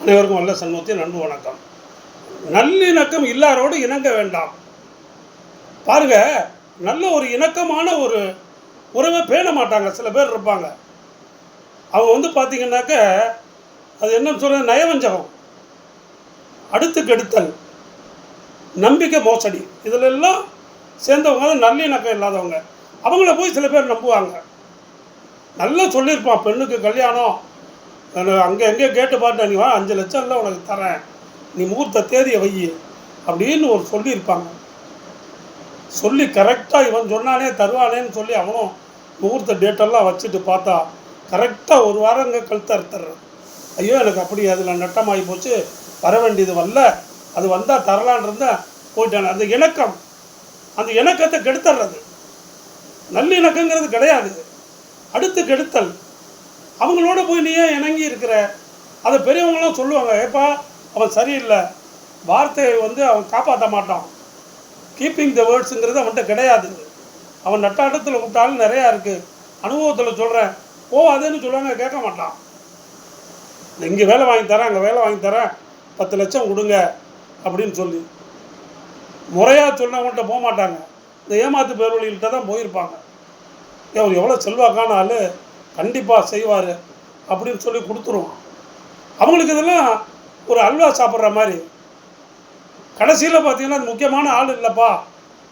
அனைவருக்கும் நல்ல சண்முகத்தின் அன்பு வணக்கம். நல்லிணக்கம் இல்லாரோடு இணங்க வேண்டாம். பாருங்க, நல்ல ஒரு இணக்கமான ஒரு உறவை பேண மாட்டாங்க. சில பேர் இருப்பாங்க. அவங்க பார்த்தீங்கன்னாக்க அது என்னன்னு சொல்ற நயவஞ்சகம், அடுத்து கெடுத்தல், நம்பிக்கை மோசடி, இதில் எல்லாம் சேர்ந்தவங்க தான் நல்லிணக்கம் இல்லாதவங்க. அவங்கள போய் சில பேர் நம்புவாங்க. நல்லா சொல்லியிருப்பான், பெண்ணுக்கு கல்யாணம் அங்கே எங்கேயோ கேட்டு பார்த்து, நீ வா 5 லட்சம் இல்லை உனக்கு தரேன், நீ முகூர்த்த தேதியை வை அப்படின்னு ஒரு சொல்லியிருப்பாங்க. சொல்லி கரெக்டாக இவன் சொன்னானே தருவானேன்னு சொல்லி அவனும் முகூர்த்த டேட்டெல்லாம் வச்சுட்டு பார்த்தா கரெக்டாக ஒரு வாரங்க கழுத்து அறுத்துறது. ஐயோ எனக்கு அப்படி அதில் நட்டமாகி போச்சு, வர வேண்டியது வரல, அது வந்தால் தரலான் இருந்தால் போயிட்டான். அந்த இணக்கம், அந்த இணக்கத்தை கெடுத்துறது. நல்லிணக்கங்கிறது கிடையாது, அடுத்து கெடுத்தல். அவங்களோட போய் நீ ஏன் இணங்கி இருக்கிற? அதை பெரியவங்களாம் சொல்லுவாங்க, ஏப்பா அவன் சரியில்லை, வார்த்தையை அவன் காப்பாற்ற மாட்டான். கீப்பிங் த வேர்ட்ஸுங்கிறது அவன்கிட்ட கிடையாது. அவன் நட்டாட்டத்தில் விட்டாலும் நிறையா இருக்குது, அனுபவத்தில் சொல்கிறேன், போவாதுன்னு சொல்லுவாங்க, கேட்க மாட்டான். இங்கே வேலை வாங்கி தரேன், அங்கே வேலை வாங்கி தரேன், 10 லட்சம் கொடுங்க அப்படின்னு சொல்லி முறையாக சொன்னவங்கள்ட்ட போக மாட்டாங்க. இந்த ஏமாத்து பேர்வழிகள்கிட்ட தான் போயிருப்பாங்க. அவர் எவ்வளோ செல்வாக்கான ஆள், கண்டிப்பாக செய்வார் அப்படின்னு சொல்லி கொடுத்துருவான். அவங்களுக்கு இதெல்லாம் ஒரு அல்வா சாப்பிட்ற மாதிரி. கடைசியில் பார்த்தீங்கன்னா அது முக்கியமான ஆள் இல்லைப்பா,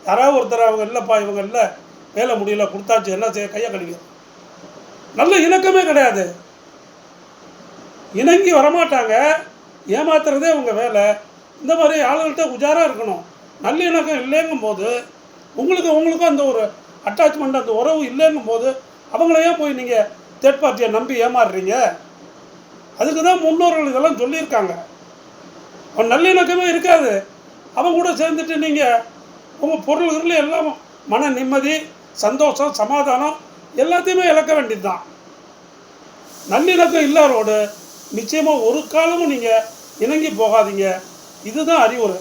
யாராவது ஒருத்தர் அவங்க இல்லைப்பா, இவங்க இல்லை, வேலை முடியல, கொடுத்தாச்சு, என்ன செய்ய, கையை கழிக்கிறது. நல்ல இணக்கமே கிடையாது, இணங்கி வரமாட்டாங்க, ஏமாத்துறதே அவங்க வேலை. இந்த மாதிரி ஆளுகள்கிட்ட உஜாராக இருக்கணும். நல்ல இணக்கம் இல்லைங்கும் போது உங்களுக்கும் அந்த ஒரு அட்டாச்மெண்ட், அந்த உறவு இல்லைங்கும் போது அவங்களையே போய் நீங்கள் தேர்ட் பார்ட்டியை நம்பி ஏமாறுறீங்க. அதுக்கு தான் முன்னோர்கள் இதெல்லாம் சொல்லியிருக்காங்க. அவன் நல்லிணக்கமே இருக்காது, அவன் கூட சேர்ந்துட்டு நீங்கள் உங்கள் பொருள்களில் எல்லாம் மன நிம்மதி, சந்தோஷம், சமாதானம் எல்லாத்தையுமே இழக்க வேண்டியது தான். நல்லிணக்கம் இல்லாரோடு நிச்சயமாக ஒரு காலமும் நீங்கள் இணங்கி போகாதீங்க. இதுதான் அறிவுரை.